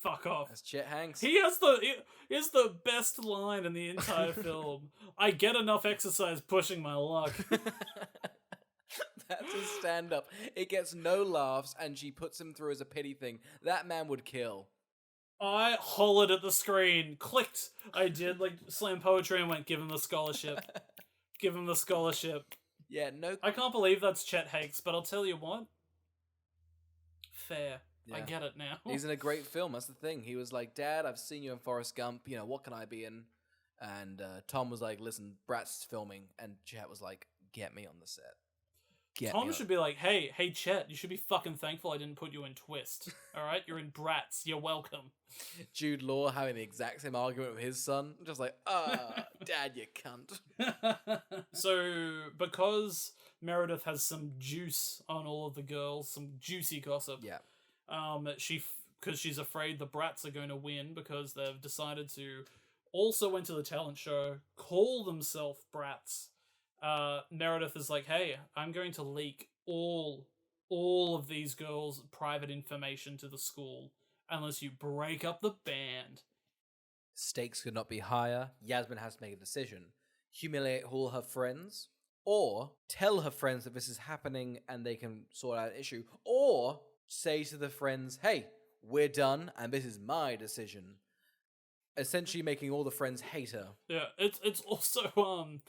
Fuck off. That's Chet Hanks. He has the best line in the entire film. I get enough exercise pushing my luck. That's his stand-up. It gets no laughs, and she puts him through as a pity thing. That man would kill. I hollered at the screen, clicked. I did like slam poetry and went, give him the scholarship. Give him the scholarship. Yeah, no. I can't believe that's Chet Hanks, but I'll tell you what. Fair. Yeah. I get it now. He's in a great film. That's the thing. He was like, Dad, I've seen you in Forrest Gump. You know, what can I be in? And Tom was like, listen, Bratz filming. And Chet was like, get me on the set. Tom should be like, hey, Chet, you should be fucking thankful I didn't put you in Twist. All right? You're in Bratz. You're welcome. Jude Law having the exact same argument with his son. Just like, Dad, you cunt. So, because Meredith has some juice on all of the girls, some juicy gossip. Yeah. Because she's afraid the Bratz are going to win because they've decided to also enter the talent show, call themselves Bratz. Meredith is like, hey, I'm going to leak all of these girls' private information to the school unless you break up the band. Stakes could not be higher. Yasmin has to make a decision. Humiliate all her friends, or tell her friends that this is happening and they can sort out an issue, or say to the friends, hey, we're done and this is my decision. Essentially making all the friends hate her. Yeah, it's also one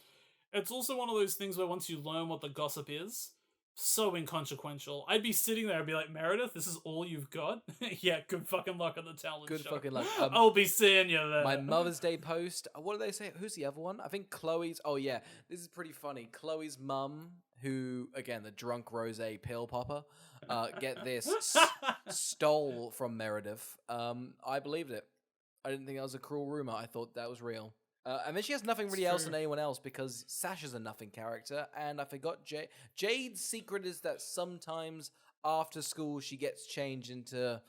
of those things where once you learn what the gossip is, so inconsequential. I'd be sitting there and be like, Meredith, this is all you've got? Yeah, good fucking luck on the talent show. Good fucking luck. I'll be seeing you there. My Mother's Day post, what do they say? Who's the other one? I think Chloe's, oh yeah, this is pretty funny. Chloe's mum, who, again, the drunk rosé pill popper, get this, stole from Meredith. I believed it. I didn't think that was a cruel rumor. I thought that was real. And then she has nothing really else than anyone else because Sasha's a nothing character. And I forgot Jade's secret is that sometimes after school she gets changed into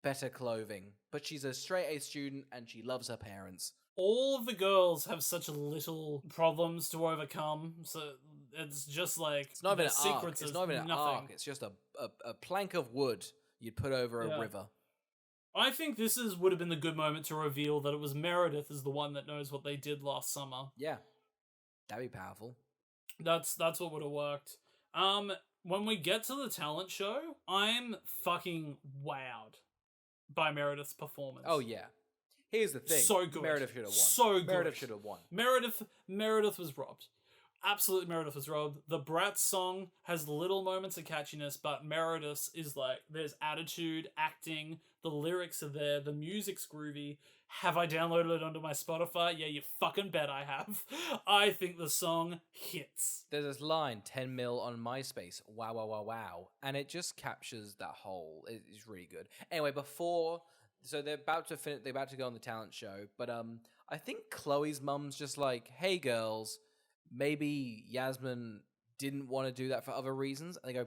better clothing. But she's a straight A student and she loves her parents. All of the girls have such little problems to overcome. So it's just like it's not even an secrets. Arc. It's not even an arc. It's just a plank of wood you'd put over a river. I think this would have been the good moment to reveal that it was Meredith is the one that knows what they did last summer. Yeah. That'd be powerful. That's what would have worked. When we get to the talent show, I'm fucking wowed by Meredith's performance. Oh yeah. Here's the thing. So good. Meredith should have won. So good. Meredith should have won. Meredith was robbed. Absolutely, Meredith was robbed. The Bratz song has little moments of catchiness, but Meredith is like, there's attitude, acting, the lyrics are there, the music's groovy. Have I downloaded it onto my Spotify? Yeah, you fucking bet I have. I think the song hits. There's this line, 10 mil on MySpace, wow, wow, wow, wow. And it just captures that whole, it's really good. Anyway, so they're about to go on the talent show, but I think Chloe's mum's just like, hey girls, maybe Yasmin didn't want to do that for other reasons. And they go,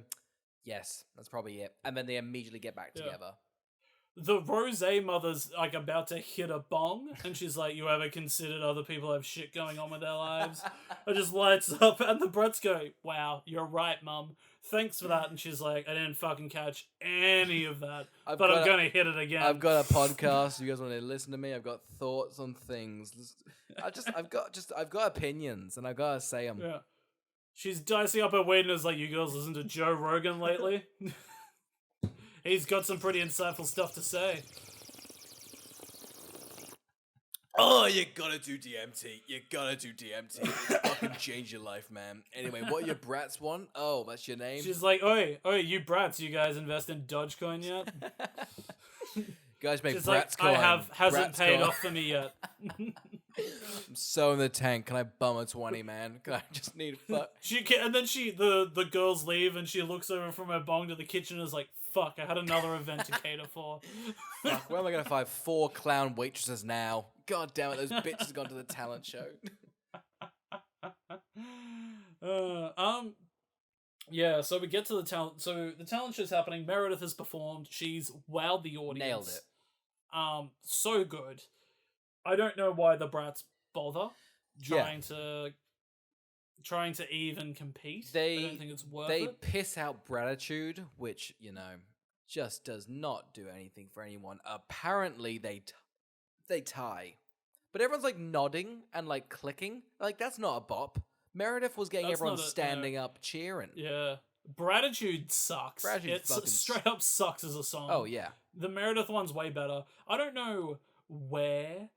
yes, that's probably it. And then they immediately get back together. The Rosé mother's like about to hit a bong, and she's like, you ever considered other people have shit going on with their lives? It just lights up, and the Bratz go, wow, you're right, mum. Thanks for that. And she's like, I didn't fucking catch any of that, but I'm going to hit it again. I've got a podcast. You guys want to listen to me? I've got thoughts on things. I've got opinions, and I've got to say them. Yeah. She's dicing up her weed and is like, you girls listen to Joe Rogan lately? He's got some pretty insightful stuff to say. Oh, you gotta do DMT. You gotta do DMT. It's fucking change your life, man. Anyway, what your Bratz want? Oh, that's your name? She's like, oi, you Bratz, you guys invest in Dogecoin yet? Guys make She's Bratz coin. Hasn't Bratz paid coin. off for me yet. I'm so in the tank. Can I bum a 20, man? Can I just need fuck? And then the girls leave and she looks over from her bong to the kitchen and is like, fuck, I had another event to cater for. Fuck, where am I gonna find 4 clown waitresses now? God damn it, those bitches have gone to the talent show. Yeah, so we get to the talent. So the talent show's happening. Meredith has performed. She's wowed the audience. Nailed it. So good. I don't know why the Bratz bother trying to even compete. I don't think it's worth it. They piss out Bratitude, which, just does not do anything for anyone. Apparently, they tie. But everyone's, like, nodding and, like, clicking. Like, that's not a bop. Meredith was getting everyone standing up, cheering. Yeah. Bratitude sucks. It straight up sucks as a song. Oh, yeah. The Meredith one's way better. I don't know where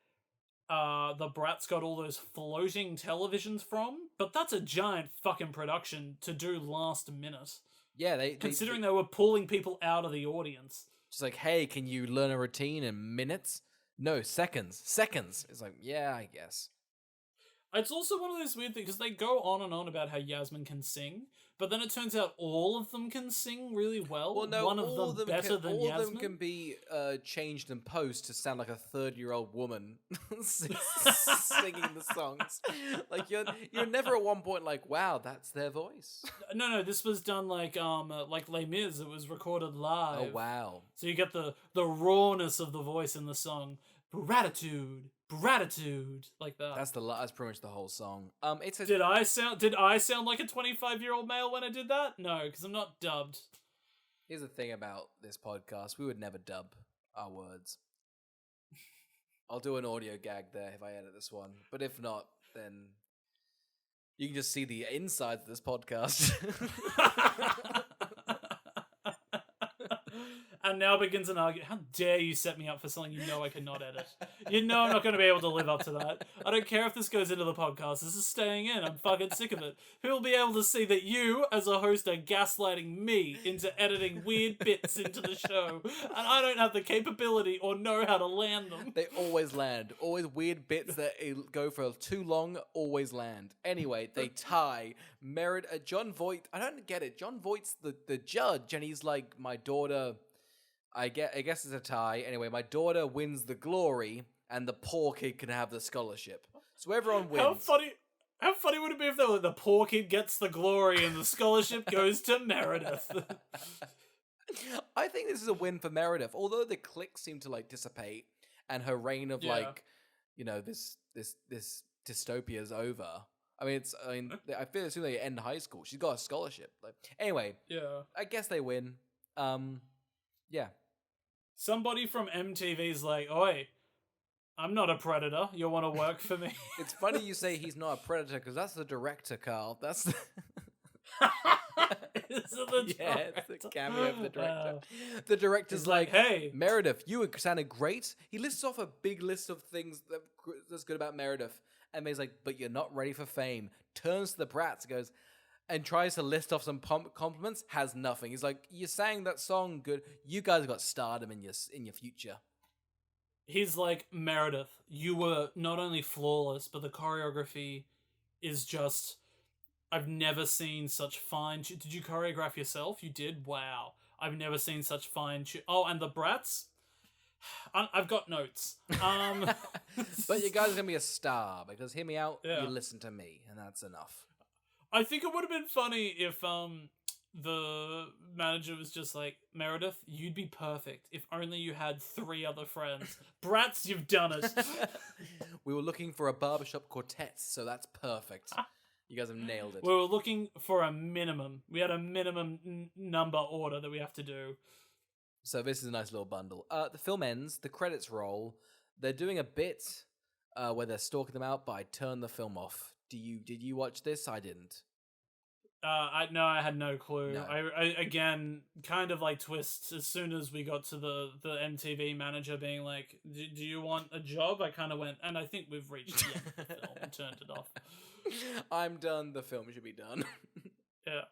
the Bratz got all those floating televisions from, but that's a giant fucking production to do last minute. Yeah, considering they were pulling people out of the audience. Just like, hey, can you learn a routine in minutes? No, seconds. Seconds. It's like, yeah, I guess. It's also one of those weird things, because they go on and on about how Yasmin can sing, but then it turns out all of them can sing really well. Well, no, one of them better than Yasmin. All of them can be changed in post to sound like a 30-year-old woman singing the songs. Like you're never at one point like, wow, that's their voice. No, this was done like Les Mis. It was recorded live. Oh wow! So you get the rawness of the voice in the song. Ratitude, like that. That's pretty much the whole song. Did I sound like a 25-year-old male when I did that? No, because I'm not dubbed. Here's the thing about this podcast: we would never dub our words. I'll do an audio gag there if I edit this one, but if not, then you can just see the insides of this podcast. And now begins an argument. How dare you set me up for something you know I cannot edit? You know I'm not going to be able to live up to that. I don't care if this goes into the podcast. This is staying in. I'm fucking sick of it. Who will be able to see that you, as a host, are gaslighting me into editing weird bits into the show, and I don't have the capability or know how to land them? They always land. Always weird bits that go for too long, always land. Anyway, they tie. John Voight, I don't get it. John Voight's the judge, and he's like, my daughter... I guess it's a tie. Anyway, my daughter wins the glory, and the poor kid can have the scholarship. So everyone wins. How funny would it be if the poor kid gets the glory and the scholarship goes to Meredith? I think this is a win for Meredith. Although the clicks seem to like dissipate, and her reign of this dystopia is over. I feel as soon as they end high school, she's got a scholarship. Anyway, I guess they win. Yeah. Somebody from MTV's like, oi, I'm not a predator. You want to work for me? It's funny you say he's not a predator, because that's the director, Carl. That's the... Is it the director? It's the cameo of the director. The director's like, hey, Meredith, you sounded great. He lists off a big list of things that's good about Meredith. And he's like, but you're not ready for fame. Turns to the Bratz, goes... and tries to list off some compliments, has nothing. He's like, you sang that song good. You guys got stardom in your future. He's like, Meredith, you were not only flawless, but the choreography is just... I've never seen such fine... Did you choreograph yourself? You did? Wow. I've never seen such fine... Oh, and the Bratz? I've got notes. But you guys are going to be a star, because hear me out, you listen to me, and that's enough. I think it would have been funny if the manager was just like, Meredith, you'd be perfect if only you had 3 other friends. Bratz, you've done it. We were looking for a barbershop quartet, so that's perfect. You guys have nailed it. We were looking for a minimum. We had a minimum number order that we have to do. So this is a nice little bundle. The film ends, the credits roll. They're doing a bit where they're stalking them out, but I turned the film off. Did you watch this? I didn't. I had no clue. No. I again kind of like twists as soon as we got to the MTV manager being like, do you want a job? I kind of went, and I think we've reached the end of the film and turned it off. I'm done. The film should be done. Yeah.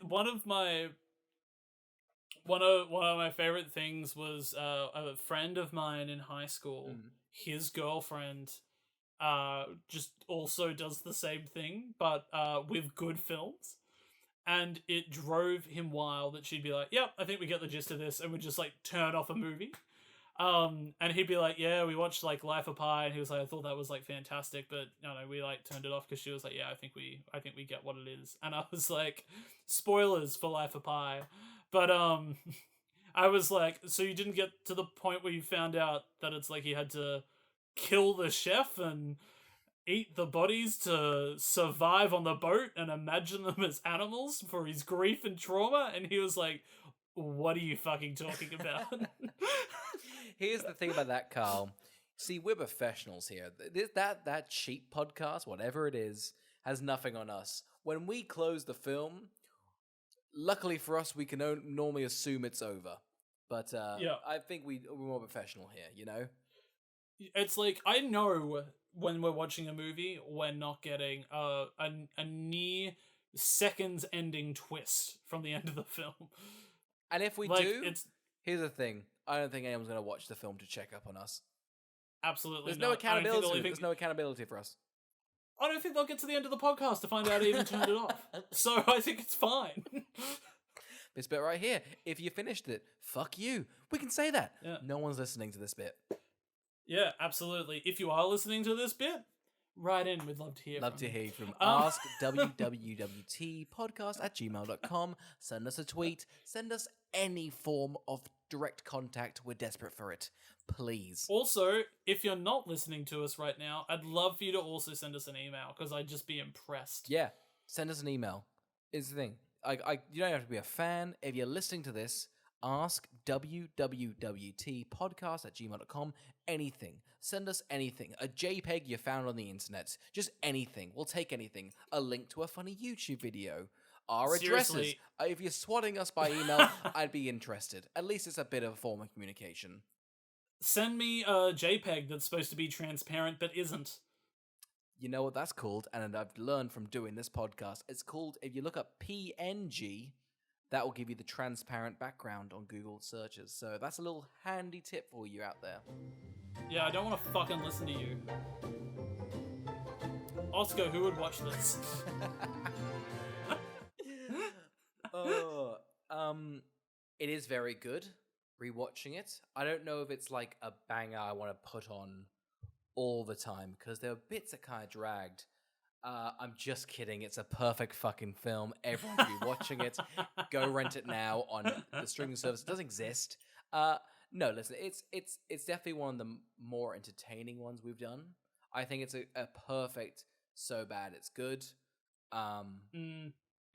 One of my favorite things was a friend of mine in high school. His girlfriend just also does the same thing, but with good films. And it drove him wild that she'd be like, yep, I think we get the gist of this, and would just like turn off a movie. And he'd be like, "Yeah, we watched like Life of Pi," and he was like, "I thought that was like fantastic, but we like turned it off because she was like, yeah, I think we get what it is." And I was like, "Spoilers for Life of Pi," but I was like, "So you didn't get to the point where you found out that it's like he had to kill the chef and eat the bodies to survive on the boat and imagine them as animals for his grief and trauma?" And he was like, "What are you fucking talking about?" Here's the thing about that, Carl. See, we're professionals here. That cheap podcast, whatever it is, has nothing on us. When we close the film, luckily for us, we can normally assume it's over. But Yeah. I think we're more professional here, you know? It's like, I know when we're watching a movie, we're not getting a near seconds ending twist from the end of the film. And if we Like, do, it's here's the thing. I don't think anyone's going to watch the film to check up on us. absolutely There's no not. accountability. There's no accountability for us. I don't think they'll get to the end of the podcast to find out I even turned it off. So I think it's fine. This bit right here. If you finished it, fuck you. We can say that. Yeah. No one's listening to this bit. Yeah, absolutely. If you are listening to this bit, write in. We'd love to hear Love from to you. hear from Ask wwwtpodcast@gmail.com. Send us a tweet. Send us any form of direct contact. We're desperate for it. Please. Also, if you're not listening to us right now, I'd love for you to also send us an email, because I'd just be impressed. Yeah. Send us an email. Is the thing. You don't have to be a fan. If you're listening to this, ask wwwtpodcast@gmail.com. Anything. Send us anything. A JPEG you found on the internet. Just anything. We'll take anything. A link to a funny YouTube video. Our addresses. Seriously. If you're swatting us by email, I'd be interested. At least it's a bit of a form of communication. Send me a JPEG that's supposed to be transparent but isn't. You know what that's called? And I've learned from doing this podcast. It's called, if you look up PNG, that will give you the transparent background on Google searches. So that's a little handy tip for you out there. Yeah, I don't want to fucking listen to you. Oscar, who would watch this? It is very good. Rewatching it, I don't know if it's like a banger I want to put on all the time, because there are bits that kind of dragged. I'm just kidding. It's a perfect fucking film. Everyone should be watching it. Go rent it now on the streaming service. It doesn't exist. No, listen. It's definitely one of the more entertaining ones we've done. I think it's a perfect so bad it's good. I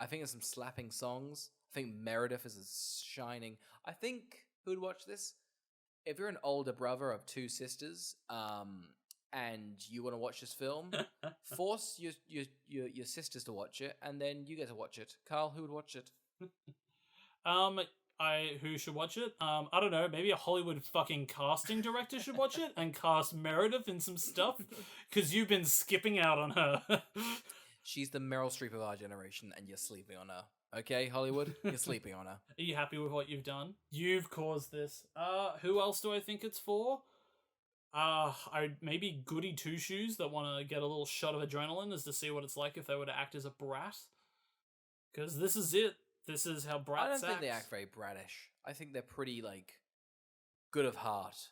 think there's some slapping songs. I think Meredith is shining. I think who'd watch this? If you're an older brother of two sisters, and you want to watch this film, force your sisters to watch it, and then you get to watch it. Carl, who would watch it? Who should watch it? I don't know, maybe a Hollywood fucking casting director should watch it and cast Meredith in some stuff, because you've been skipping out on her. She's the Meryl Streep of our generation, and you're sleeping on her. Okay, Hollywood? You're sleeping on her. Are you happy with what you've done? You've caused this. Who else do I think it's for? Maybe goody two-shoes that want to get a little shot of adrenaline as to see what it's like if they were to act as a brat. Because this is it. This is how brats I don't act. think they act very bratish. I think they're pretty, like, good of heart.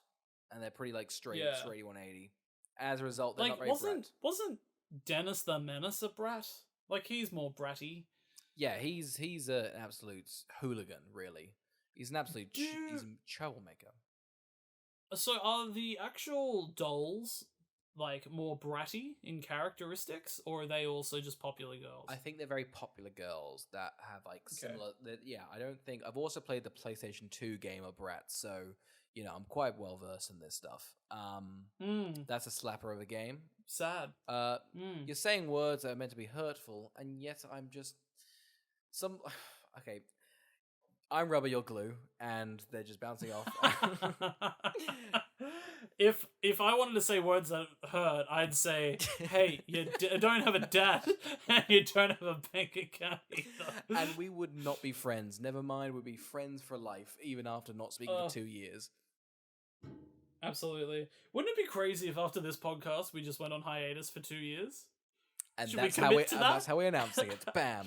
And they're pretty, like, straight 180. As a result, they're like, not very brat. Wasn't Dennis the Menace a brat? Like, he's more bratty. Yeah, he's an absolute hooligan, really. He's an absolute he's a troublemaker. So are the actual dolls, like, more bratty in characteristics, or are they also just popular girls? I think they're very popular girls that have, like, similar... Yeah, I don't think... I've also played the PlayStation 2 game of Bratz, so, you know, I'm quite well-versed in this stuff. That's a slapper of a game. Sad. You're saying words that are meant to be hurtful, and yet I'm just... Okay, I'm rubber, you're glue, and they're just bouncing off. If I wanted to say words that hurt, I'd say, hey, you don't have a dad, and you don't have a bank account either. And we would not be friends. Never mind, we'd be friends for life, even after not speaking for 2 years. Absolutely. Wouldn't it be crazy if after this podcast we just went on hiatus for 2 years? And Should that's that's how we're announcing it. Bam.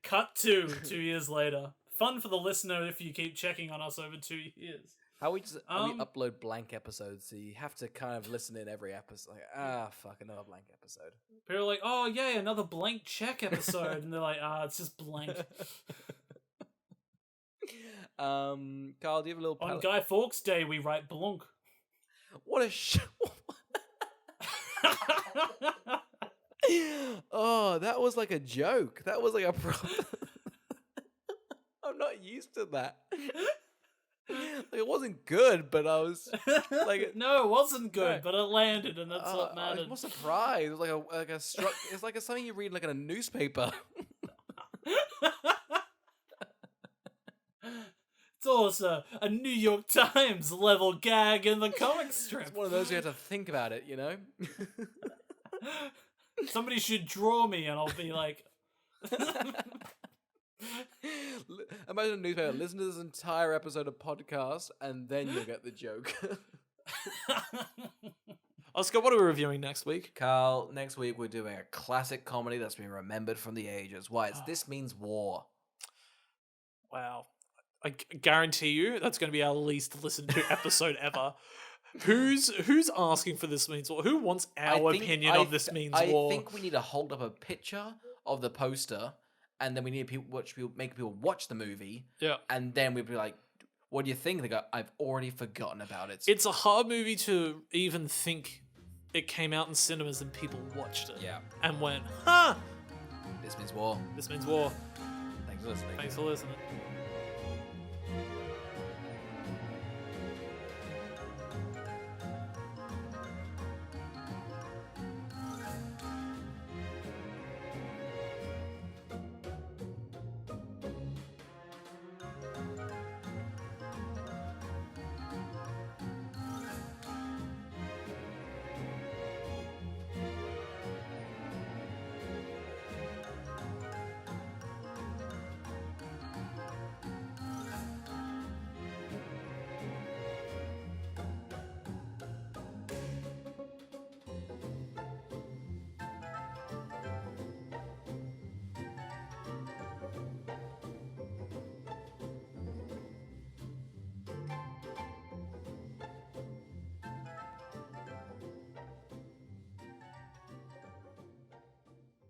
Cut to 2 years later. Fun for the listener if you keep checking on us over 2 years. How we upload blank episodes, so you have to kind of listen in every episode. Like, fuck, another blank episode. People are like, oh, yay, another blank check episode. And they're like, it's just blank. Carl, do you have a little... On Guy Fawkes Day, we write blunk. What a Oh, that was like a joke. That was like a I'm not used to that. Like, it wasn't good, but I was like, no, it wasn't good, but it landed, and that's what mattered. I was more surprised. It was it's like something you read like in a newspaper. It's also a New York Times level gag in the comic strip. It's one of those you have to think about it, you know? Somebody should draw me, and I'll be like... Imagine a newspaper, listen to this entire episode of podcast, and then you'll get the joke. Oscar, what are we reviewing next week? Carl, next week we're doing a classic comedy that's been remembered from the ages. Why? It's This Means War. Wow. I guarantee you that's going to be our least listened to episode ever. Who's asking for This Means War? Who wants our opinion of This Means War? I think we need to hold up a picture of the poster, and then we need to make people watch the movie. Yeah. And then we'd be like, what do you think? They go, I've already forgotten about it. It's a hard movie to even think it came out in cinemas and people watched it. Yeah. And went, huh! This Means War. This Means war. Thanks for listening. Thanks for listening.